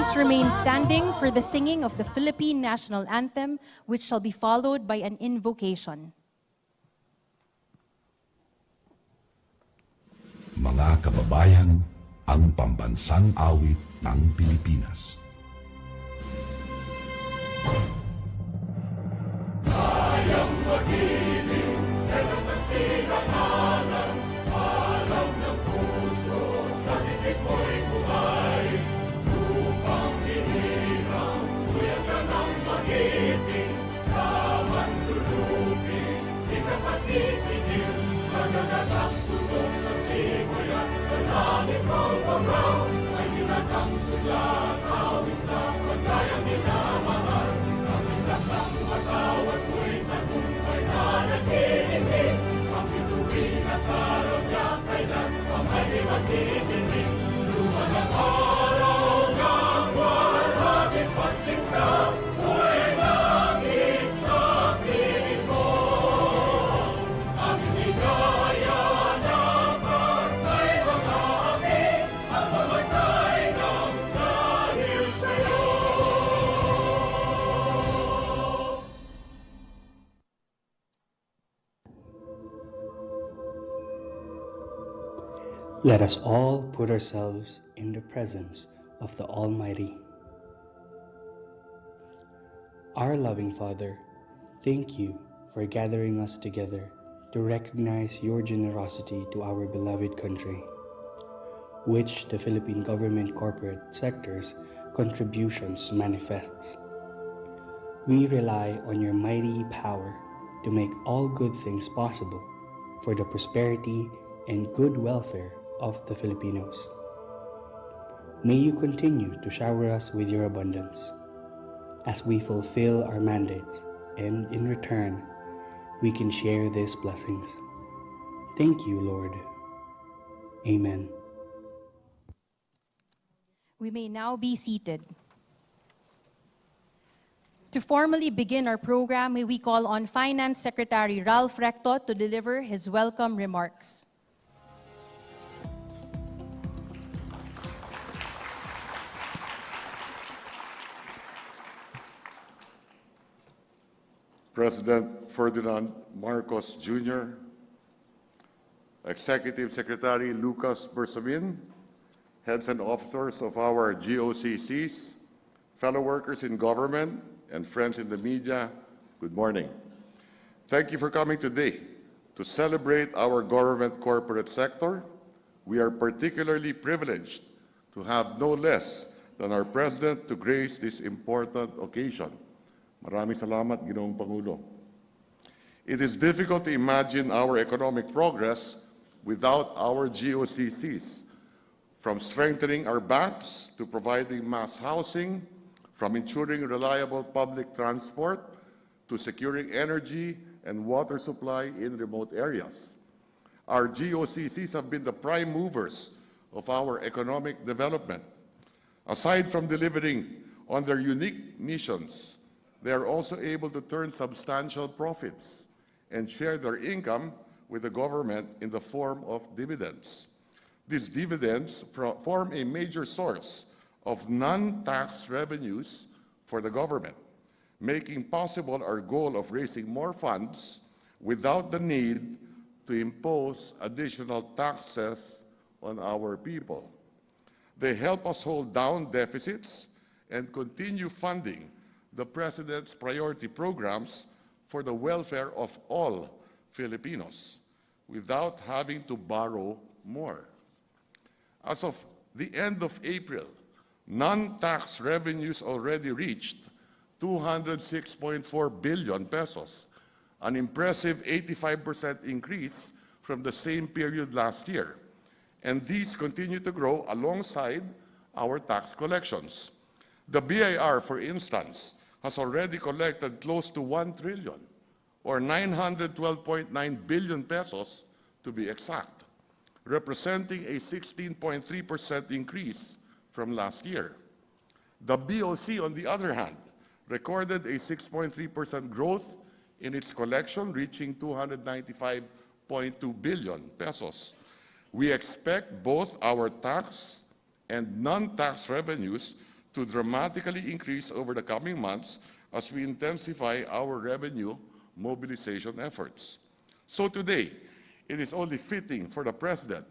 Please remain standing for the singing of the Philippine National Anthem, which shall be followed by an invocation. Mga kababayan, ang pambansang awit ng Pilipinas. Kayang mag-ibig, pero sa sinakalan, alam ng puso, sa titik mo'y buhay. Lupang hinirang, kuya ka ng magiting, sa mandulupin, di ka pasisigil, sa nagatak tutok sa simoy at sa langit ng bagaw, ay hinatang tulad, awit sa pagkayang minamahal. Ang matawad mo'y tagumpay na nag-iindig, ang bituin at araw niya kailan ang may magtitingin. Luman ang araw ng walhaging pagsinta, buhay langit sa piling mo. Ang ligaya na pagkay mga api, ang mamatay ng dahil sa'yo. Let us all put ourselves in the presence of the Almighty. Our loving Father, thank you for gathering us together to recognize your generosity to our beloved country, which the Philippine government corporate sector's contributions manifests. We rely on your mighty power to make all good things possible for the prosperity and good welfare of the Filipinos. May you continue to shower us with your abundance as we fulfill our mandates, and in return, we can share these blessings. Thank you, Lord. Amen. We may now be seated. To formally begin our program, may we call on Finance Secretary Ralph Recto to deliver his welcome remarks. President Ferdinand Marcos Jr., Executive Secretary Lucas Bersamin, heads and officers of our GOCCs, fellow workers in government, and friends in the media, good morning. Thank you for coming today to celebrate our government corporate sector. We are particularly privileged to have no less than our President to grace this important occasion. Maraming salamat, Ginoong Pangulo. It is difficult to imagine our economic progress without our GOCCs, from strengthening our banks to providing mass housing, from ensuring reliable public transport to securing energy and water supply in remote areas. Our GOCCs have been the prime movers of our economic development. Aside from delivering on their unique missions, they are also able to turn substantial profits and share their income with the government in the form of dividends. These dividends form a major source of non-tax revenues for the government, making possible our goal of raising more funds without the need to impose additional taxes on our people. They help us hold down deficits and continue funding the President's priority programs for the welfare of all Filipinos without having to borrow more. As of the end of April, non-tax revenues already reached 206.4 billion pesos, an impressive 85% increase from the same period last year. And these continue to grow alongside our tax collections. The BIR, for instance, has already collected close to 1 trillion, or 912.9 billion pesos to be exact, representing a 16.3% increase from last year. The BOC, on the other hand, recorded a 6.3% growth in its collection, reaching 295.2 billion pesos. We expect both our tax and non-tax revenues to to dramatically increase over the coming months as we intensify our revenue mobilization efforts. So today, it is only fitting for the President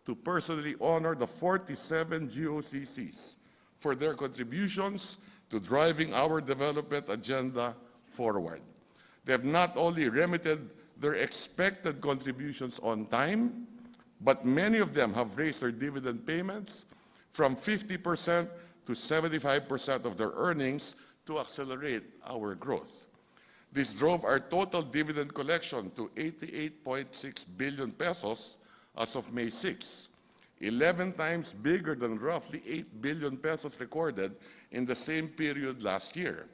to personally honor the 47 GOCCs for their contributions to driving our development agenda forward. They have not only remitted their expected contributions on time, but many of them have raised their dividend payments from 50% to 75% of their earnings to accelerate our growth. This drove our total dividend collection to 88.6 billion pesos as of May 6, 11 times bigger than roughly 8 billion pesos recorded in the same period last year.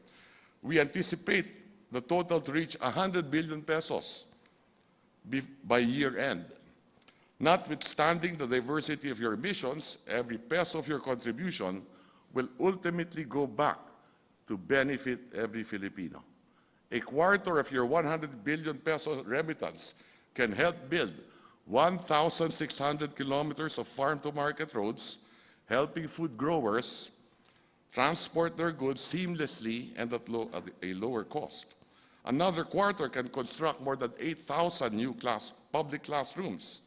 We anticipate the total to reach 100 billion pesos by year end. Notwithstanding the diversity of your missions, every peso of your contribution will ultimately go back to benefit every Filipino. A quarter of your 100 billion peso remittance can help build 1,600 kilometers of farm-to-market roads, helping food growers transport their goods seamlessly and at a lower cost. Another quarter can construct more than 8,000 new public classrooms,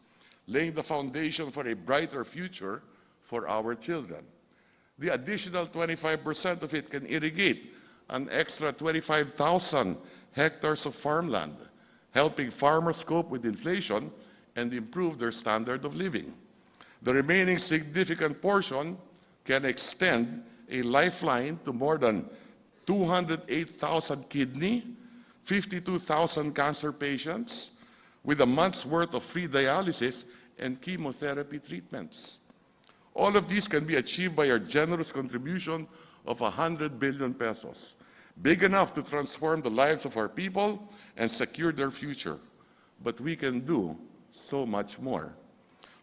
laying the foundation for a brighter future for our children. The additional 25% of it can irrigate an extra 25,000 hectares of farmland, helping farmers cope with inflation and improve their standard of living. The remaining significant portion can extend a lifeline to more than 208,000 kidney, 52,000 cancer patients, with a month's worth of free dialysis and chemotherapy treatments. All of these can be achieved by our generous contribution of 100 billion pesos, big enough to transform the lives of our people and secure their future. But we can do so much more.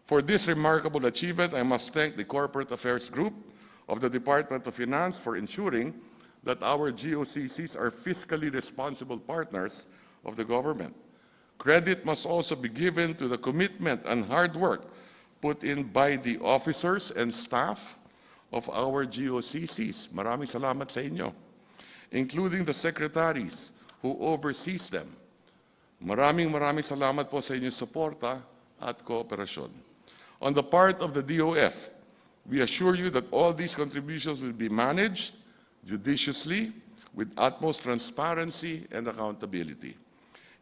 For this remarkable achievement, I must thank the Corporate Affairs Group of the Department of Finance for ensuring that our GOCCs are fiscally responsible partners of the government. Credit must also be given to the commitment and hard work put in by the officers and staff of our GOCCs. Maraming salamat sa inyo, including the secretaries who oversees them. Maraming salamat po sa inyong suporta at kooperasyon. On the part of the DOF, we assure you that all these contributions will be managed judiciously with utmost transparency and accountability.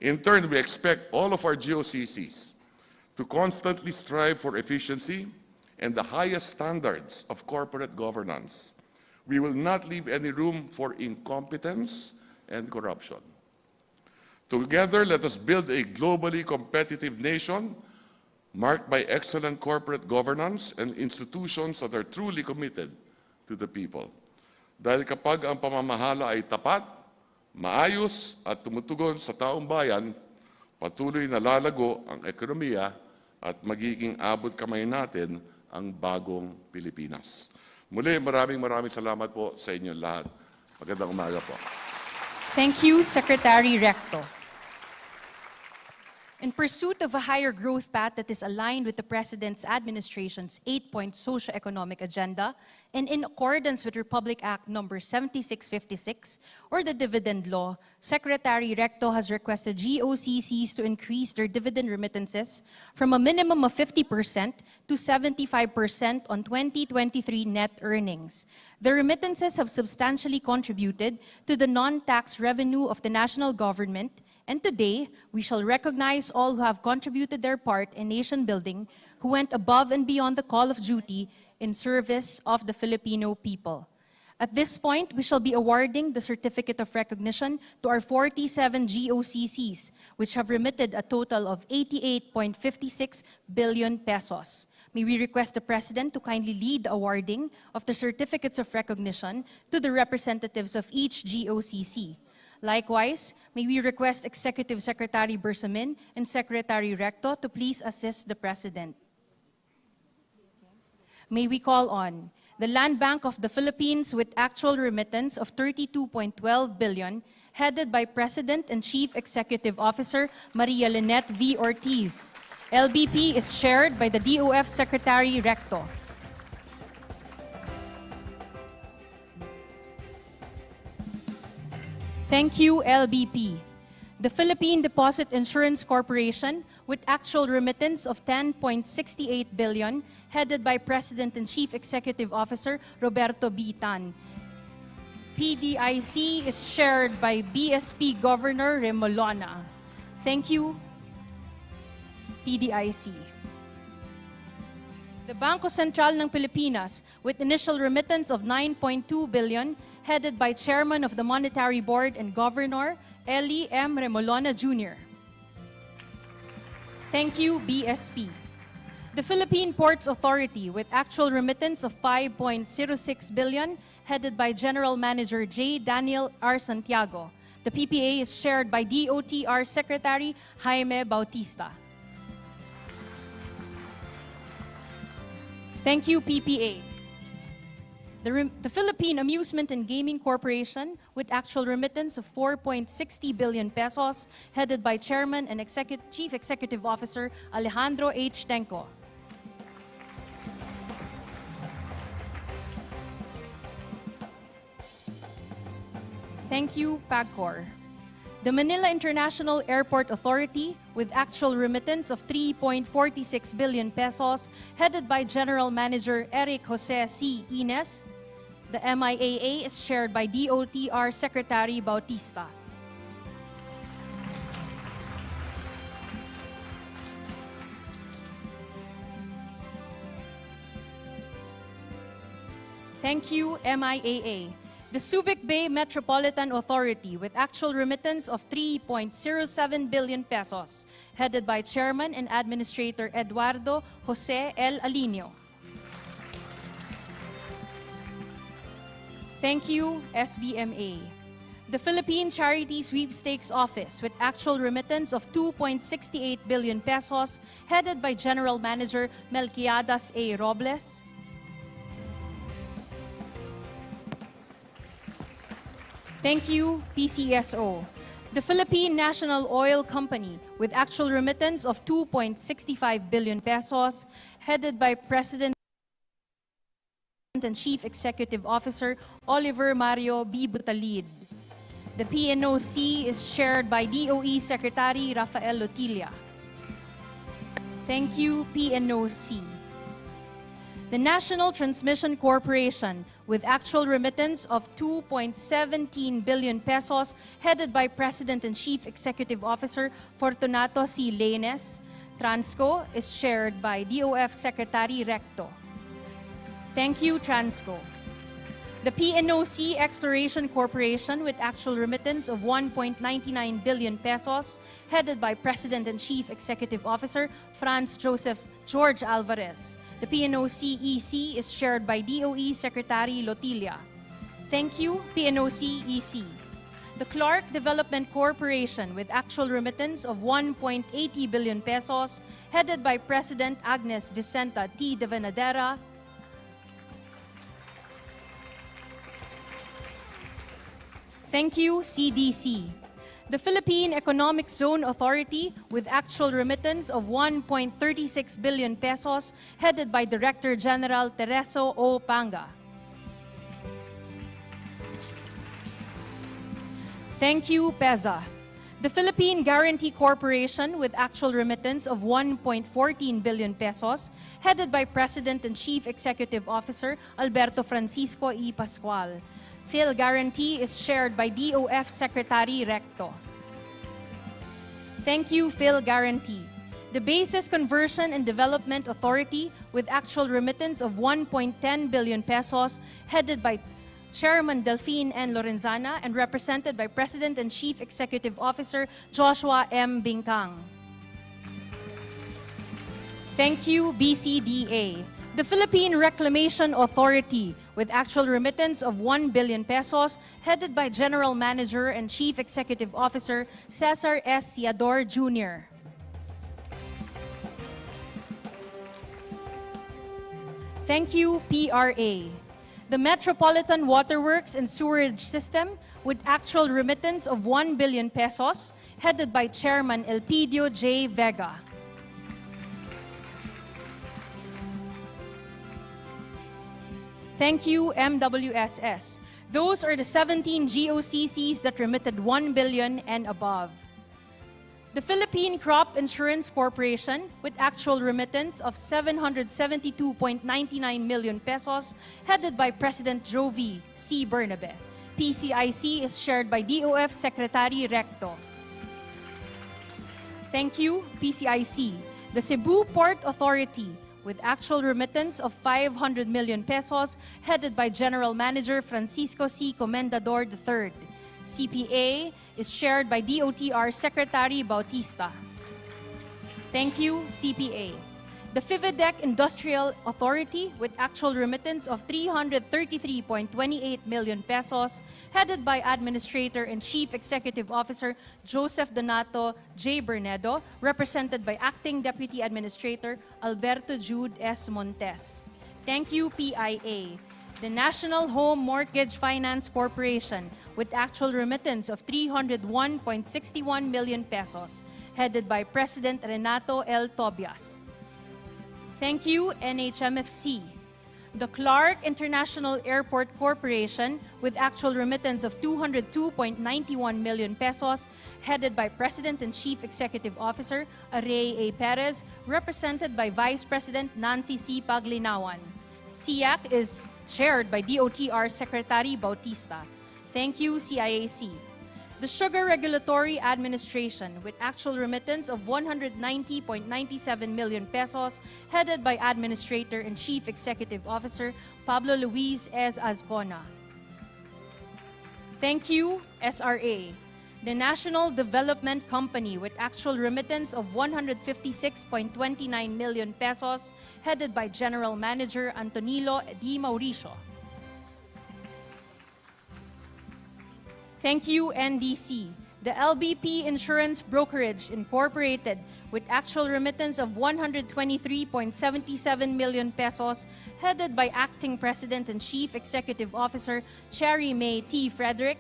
In turn, we expect all of our GOCCs to constantly strive for efficiency and the highest standards of corporate governance. We will not leave any room for incompetence and corruption. Together, let us build a globally competitive nation marked by excellent corporate governance and institutions that are truly committed to the people. Dahil kapag ang pamamahala ay tapat, maayos at tumutugon sa taong bayan, patuloy na lalago ang ekonomiya at magiging abot kamay natin ang bagong Pilipinas. Muli, maraming salamat po sa inyong lahat. Magandang umaga po. Thank you, Secretary Recto. In pursuit of a higher growth path that is aligned with the President's administration's 8-point socio-economic agenda and in accordance with Republic Act No. 7656 or the Dividend Law, Secretary Recto has requested GOCCs to increase their dividend remittances from a minimum of 50% to 75% on 2023 net earnings. The remittances have substantially contributed to the non-tax revenue of the national government, and today, we shall recognize all who have contributed their part in nation building, who went above and beyond the call of duty in service of the Filipino people. At this point, we shall be awarding the Certificate of Recognition to our 47 GOCCs, which have remitted a total of 88.56 billion pesos. May we request the President to kindly lead the awarding of the Certificates of Recognition to the representatives of each GOCC. Likewise, may we request Executive Secretary Bersamin and Secretary Recto to please assist the President. May we call on the Land Bank of the Philippines with actual remittance of 32.12 billion, headed by President and Chief Executive Officer Maria Lynette V. Ortiz. LBP is chaired by the DOF Secretary Recto. Thank you, LBP. The Philippine Deposit Insurance Corporation, with actual remittance of 10.68 billion, headed by President and Chief Executive Officer Roberto B. Tan. PDIC is chaired by BSP Governor Remolona. Thank you, PDIC. The Bangko Sentral ng Pilipinas, with initial remittance of 9.2 billion, headed by Chairman of the Monetary Board and Governor Eli M. Remolona Jr. Thank you, BSP. The Philippine Ports Authority, with actual remittance of 5.06 billion, headed by General Manager J. Daniel R. Santiago. The PPA is chaired by DOTR Secretary Jaime Bautista. Thank you, PPA. The Philippine Amusement and Gaming Corporation, with actual remittance of 4.60 billion pesos, headed by Chairman and Chief Executive Officer Alejandro H. Tenco. Thank you, PAGCOR. The Manila International Airport Authority, with actual remittance of 3.46 billion pesos, headed by General Manager Eric Jose C. Ines. The MIAA is chaired by DOTR Secretary Bautista. Thank you, MIAA. The Subic Bay Metropolitan Authority, with actual remittance of 3.07 billion pesos, headed by Chairman and Administrator Eduardo Jose L. Alinio. Thank you, SBMA. The Philippine Charity Sweepstakes Office, with actual remittance of 2.68 billion pesos, headed by General Manager Melquiades A. Robles. Thank you, PCSO. The Philippine National Oil Company, with actual remittance of 2.65 billion pesos, headed by President and Chief Executive Officer Oliver Mario B. Butalid. The PNOC is chaired by DOE Secretary Rafael Lotilla. Thank you, PNOC. The National Transmission Corporation, with actual remittance of 2.17 billion pesos, headed by President and Chief Executive Officer Fortunato C. Lainez. Transco is chaired by DOF Secretary Recto. Thank you, Transco. The PNOC Exploration Corporation, with actual remittance of 1.99 billion pesos, headed by President and Chief Executive Officer Franz Joseph George Alvarez. The PNOC EC is chaired by DOE Secretary Lotilla. Thank you, PNOC EC. The Clark Development Corporation, with actual remittance of 1.80 billion pesos, headed by President Agnes Vicenta T. de Venadera. Thank you, CDC. The Philippine Economic Zone Authority, with actual remittance of 1.36 billion pesos, headed by Director General Tereso O. Panga. Thank you, PEZA. The Philippine Guarantee Corporation, with actual remittance of 1.14 billion pesos, headed by President and Chief Executive Officer Alberto Francisco E. Pascual. Phil Guarantee is chaired by DOF Secretary Recto. Thank you, Phil Guarantee. The Bases Conversion and Development Authority, with actual remittance of 1.10 billion pesos, headed by Chairman Delphine N. Lorenzana and represented by President and Chief Executive Officer Joshua M. Bingkang. Thank you, BCDA. The Philippine Reclamation Authority, with actual remittance of 1 billion pesos, headed by General Manager and Chief Executive Officer Cesar S. Siador Jr. Thank you, PRA. The Metropolitan Waterworks and Sewerage System, with actual remittance of 1 billion pesos, headed by Chairman Elpidio J. Vega. Thank you, MWSS. Those are the 17 GOCCs that remitted 1 billion and above. The Philippine Crop Insurance Corporation, with actual remittance of 772.99 million pesos, headed by President Jovi C. Bernabe. PCIC is chaired by DOF Secretary Recto. Thank you, PCIC. The Cebu Port Authority, with actual remittance of 500 million pesos, headed by General Manager Francisco C. Comendador III. CPA is chaired by DOTR Secretary Bautista. Thank you, CPA. The FIVIDEC Industrial Authority, with actual remittance of 333.28 million pesos, headed by Administrator and Chief Executive Officer Joseph Donato J. Bernedo, represented by Acting Deputy Administrator Alberto Jude S. Montes. Thank you, PIA. The National Home Mortgage Finance Corporation, with actual remittance of 301.61 million pesos, headed by President Renato L. Tobias. Thank you, NHMFC. The Clark International Airport Corporation, with actual remittance of 202.91 million pesos, headed by President and Chief Executive Officer Array A. Perez, represented by Vice President Nancy C. Paglinawan. SIAC is chaired by DOTR Secretary Bautista. Thank you, CIAC. The Sugar Regulatory Administration, with actual remittance of 190.97 million pesos, headed by Administrator and Chief Executive Officer Pablo Luis S. Azcona. Thank you, SRA. The National Development Company, with actual remittance of 156.29 million pesos, headed by General Manager Antonilo D. Mauricio. Thank you, NDC. The LBP Insurance Brokerage Incorporated, with actual remittance of 123.77 million pesos, headed by Acting President and Chief Executive Officer Cherry May T. Frederick.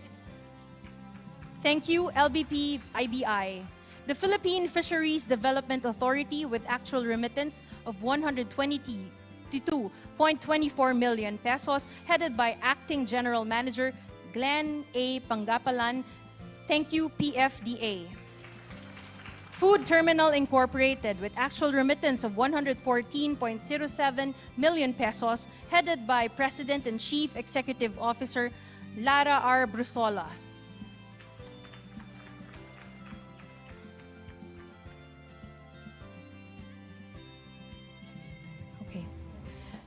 Thank you, LBP IBI. The Philippine Fisheries Development Authority, with actual remittance of 122.24 million pesos, headed by Acting General Manager Glenn A. Pangapalan. Thank you, PFDA. Food Terminal Incorporated, with actual remittance of 114.07 million pesos, headed by President and Chief Executive Officer Lara R. Brusola.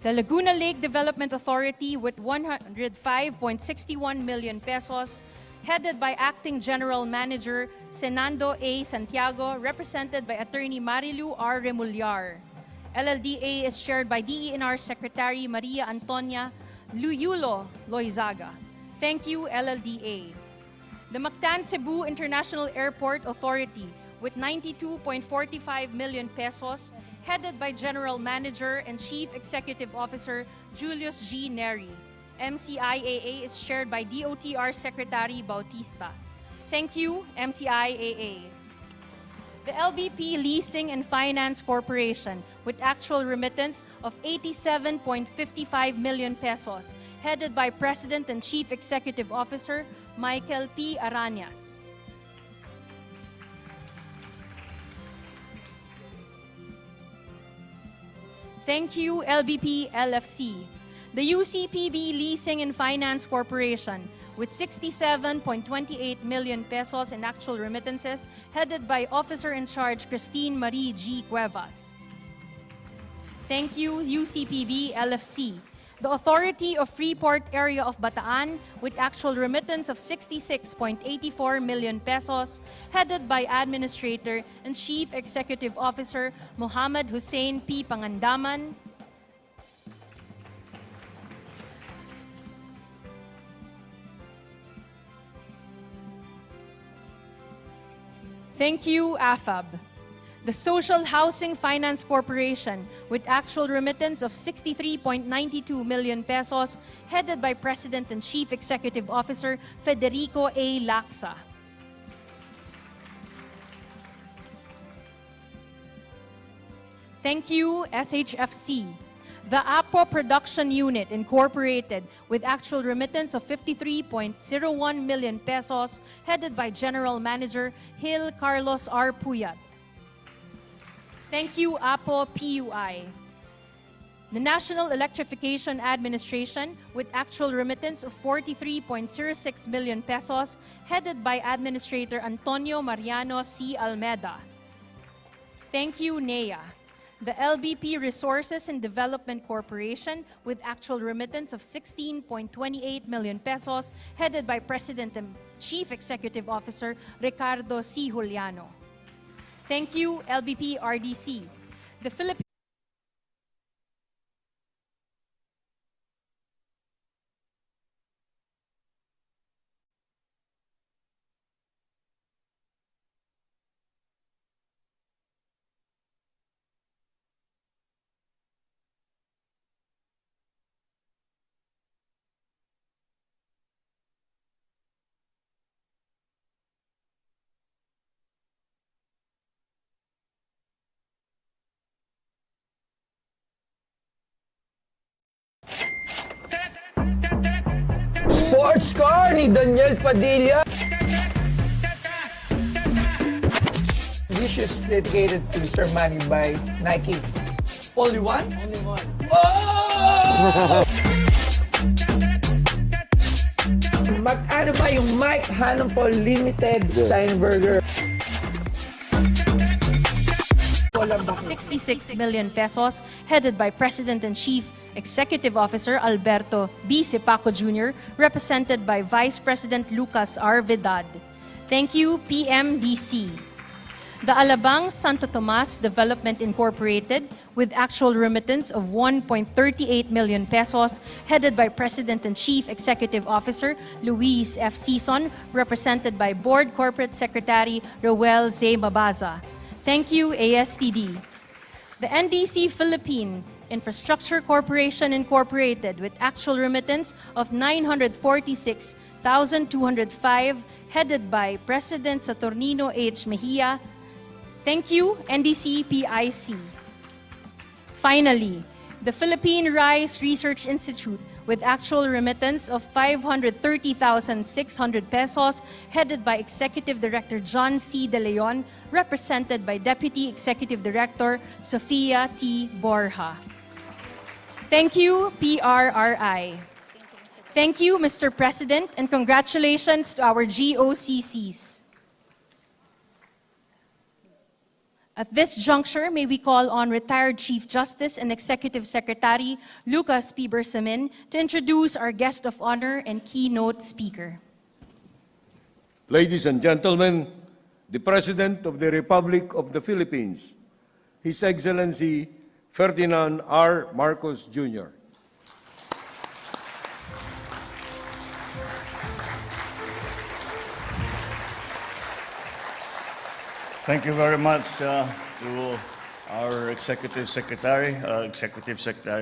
The Laguna Lake Development Authority, with 105.61 million pesos, headed by Acting General Manager Senando A. Santiago, represented by Attorney Marilu R. Remullar. LLDA is chaired by DENR Secretary Maria Antonia Luyulo Loizaga. Thank you, LLDA. The Mactan Cebu International Airport Authority, with 92.45 million pesos, headed by General Manager and Chief Executive Officer Julius G. Neri. MCIAA is chaired by DOTR Secretary Bautista. Thank you, MCIAA. The LBP Leasing and Finance Corporation, with actual remittance of 87.55 million pesos, headed by President and Chief Executive Officer Michael P. Arañas. Thank you, LBP LFC. The UCPB Leasing and Finance Corporation, with 67.28 million pesos in actual remittances, headed by Officer in Charge Christine Marie G. Cuevas. Thank you, UCPB LFC. The Authority of Freeport Area of Bataan, with actual remittance of 66.84 million pesos, headed by Administrator and Chief Executive Officer Muhammad Hussein P. Pangandaman. Thank you, AFAB. The Social Housing Finance Corporation, with actual remittance of 63.92 million pesos, headed by President and Chief Executive Officer Federico A. Laksa. Thank you, SHFC. The APO Production Unit Incorporated with actual remittance of 53.01 million pesos headed by General Manager Gil Carlos R. Puyat. Thank you, APO PUI. The National Electrification Administration with actual remittance of 43.06 million pesos headed by Administrator Antonio Mariano C. Almeda. Thank you, NEA. The LBP Resources and Development Corporation with actual remittance of 16.28 million pesos headed by President and Chief Executive Officer Ricardo C. Juliano. Thank you, LBP RDC. The Philippines Sports car ni Daniel Padilla. Dishes dedicated to Sir Manny by Nike. Only one? Only one. Oh! Mag-ano ba yung Mike Hanapol Limited Steinberger? 66 million pesos headed by President and Chief Executive Officer Alberto B. Sipaco Jr., represented by Vice President Lucas R. Vidal. Thank you, PMDC. The Alabang Santo Tomas Development Incorporated with actual remittance of 1.38 million pesos headed by President and Chief Executive Officer Luis F. Sison, represented by Board Corporate Secretary Roel Z. Mabaza. Thank you, ASTD. The NDC Philippine Infrastructure Corporation Incorporated with actual remittance of 946,205 headed by President Saturnino H. Mejia. Thank you, NDC PIC. Finally, the Philippine Rice Research Institute with actual remittance of 530,600 pesos headed by Executive Director John C. De Leon, represented by Deputy Executive Director Sofia T. Borja. Thank you, PRRI. Thank you, Mr. President, and congratulations to our GOCCs. At this juncture, may we call on retired Chief Justice and Executive Secretary Lucas P. Bersamin to introduce our guest of honor and keynote speaker. Ladies and gentlemen, the President of the Republic of the Philippines, His Excellency Ferdinand R. Marcos Jr. Thank you very much to our Executive Secretary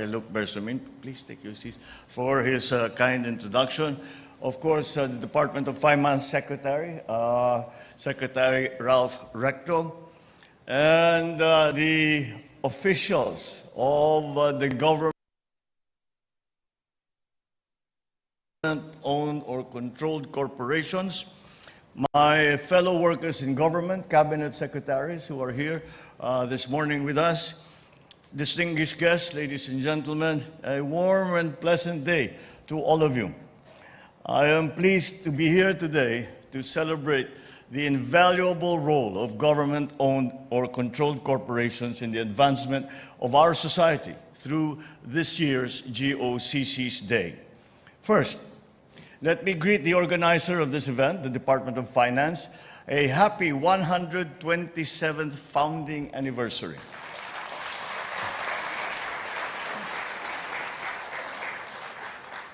Luke Bersamin. Please take your seats for his kind introduction. Of course, the Department of Finance Secretary, Secretary Ralph Recto, and the officials of the government-owned or controlled corporations, my fellow workers in government, cabinet secretaries who are here this morning with us, distinguished guests, ladies and gentlemen, a warm and pleasant day to all of you. I am pleased to be here today to celebrate the invaluable role of government-owned or controlled corporations in the advancement of our society through this year's GOCC's Day. First, let me greet the organizer of this event, the Department of Finance, a happy 127th founding anniversary.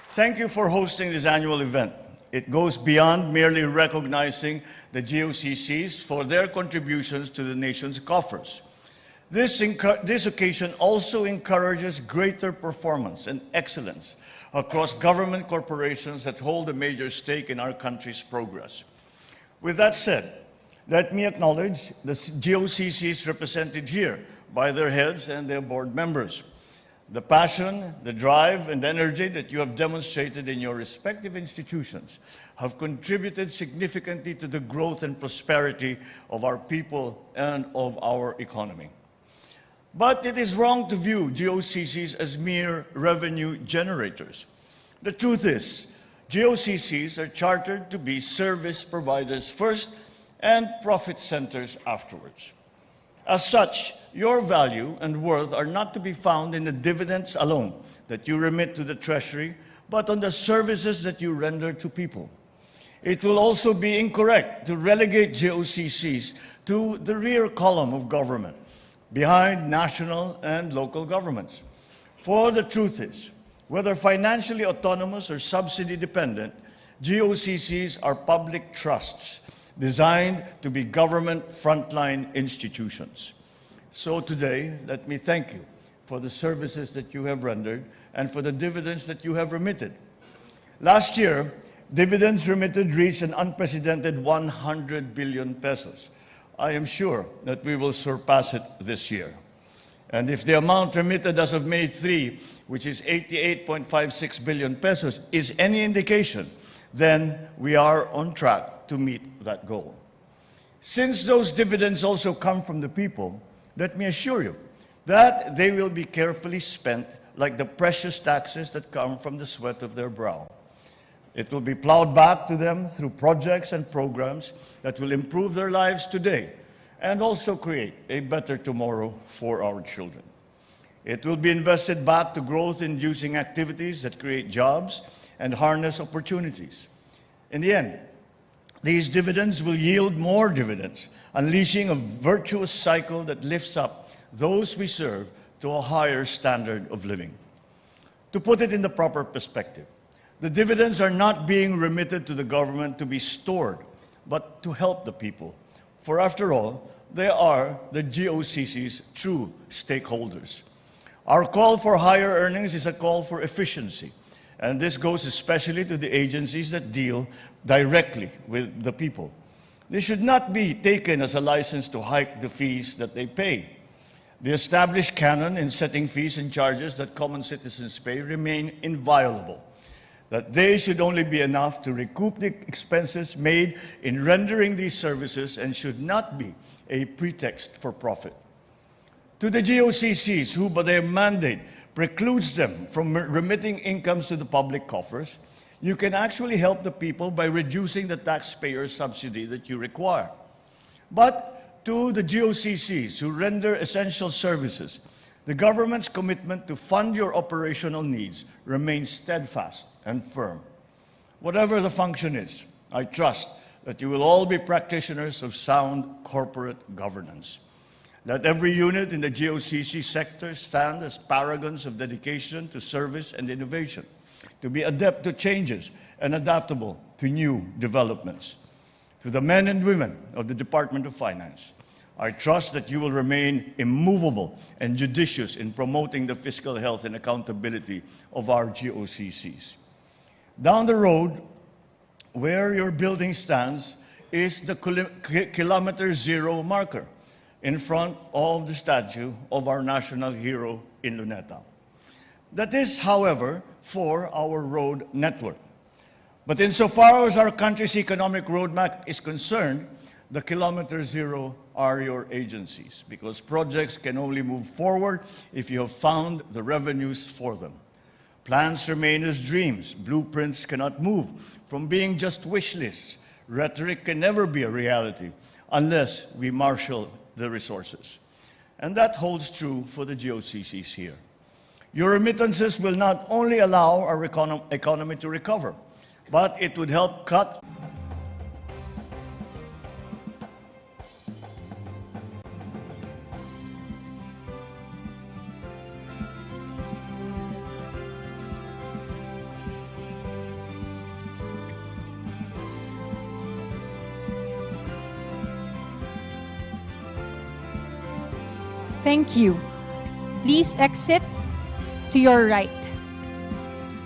Thank you for hosting this annual event. It goes beyond merely recognizing the GOCCs for their contributions to the nation's coffers. This occasion also encourages greater performance and excellence across government corporations that hold a major stake in our country's progress. With that said, let me acknowledge the GOCCs represented here by their heads and their board members. The passion, the drive, and energy that you have demonstrated in your respective institutions have contributed significantly to the growth and prosperity of our people and of our economy. But it is wrong to view GOCCs as mere revenue generators. The truth is, GOCCs are chartered to be service providers first and profit centers afterwards. As such, your value and worth are not to be found in the dividends alone that you remit to the Treasury, but on the services that you render to people. It will also be incorrect to relegate GOCCs to the rear column of government, behind national and local governments. For the truth is, whether financially autonomous or subsidy-dependent, GOCCs are public trusts designed to be government frontline institutions. So today, let me thank you for the services that you have rendered and for the dividends that you have remitted. Last year, dividends remitted reached an unprecedented 100 billion pesos. I am sure that we will surpass it this year. And if the amount remitted as of May 3, which is 88.56 billion pesos, is any indication, then we are on track to meet that goal. Since those dividends also come from the people, let me assure you that they will be carefully spent like the precious taxes that come from the sweat of their brow. It will be plowed back to them through projects and programs that will improve their lives today and also create a better tomorrow for our children. It will be invested back to growth-inducing activities that create jobs and harness opportunities. In the end, these dividends will yield more dividends, unleashing a virtuous cycle that lifts up those we serve to a higher standard of living. To put it in the proper perspective, the dividends are not being remitted to the government to be stored, but to help the people. For after all, they are the GOCC's true stakeholders. Our call for higher earnings is a call for efficiency. And this goes especially to the agencies that deal directly with the people. This should not be taken as a license to hike the fees that they pay. The established canon in setting fees and charges that common citizens pay remain inviolable. That they should only be enough to recoup the expenses made in rendering these services and should not be a pretext for profit. To the GOCCs, who by their mandate precludes them from remitting incomes to the public coffers, you can actually help the people by reducing the taxpayer subsidy that you require. But to the GOCCs who render essential services, the government's commitment to fund your operational needs remains steadfast and firm. Whatever the function is, I trust that you will all be practitioners of sound corporate governance. Let every unit in the GOCC sector stand as paragons of dedication to service and innovation, to be adept to changes and adaptable to new developments. To the men and women of the Department of Finance, I trust that you will remain immovable and judicious in promoting the fiscal health and accountability of our GOCCs. Down the road, where your building stands, is the Kilometer Zero marker in front of the statue of our national hero in Luneta. That is, however, for our road network. But insofar as our country's economic roadmap is concerned, the Kilometer Zero are your agencies, because projects can only move forward if you have found the revenues for them. Plans remain as dreams. Blueprints cannot move from being just wish lists. Rhetoric can never be a reality unless we marshal the resources. And that holds true for the GOCCs here. Your remittances will not only allow our economy to recover, but it would help cut Thank you. Please exit to your right.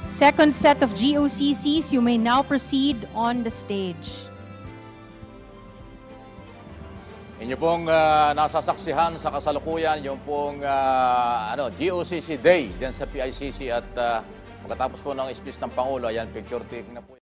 Second set of GOCCs, you may now proceed on the stage. Inyo pong nasasaksihan sa kasalukuyan yung pong GOCC Day dyan sa PICC at pagkatapos po ng speech ng Pangulo, ayan, picture taking na po.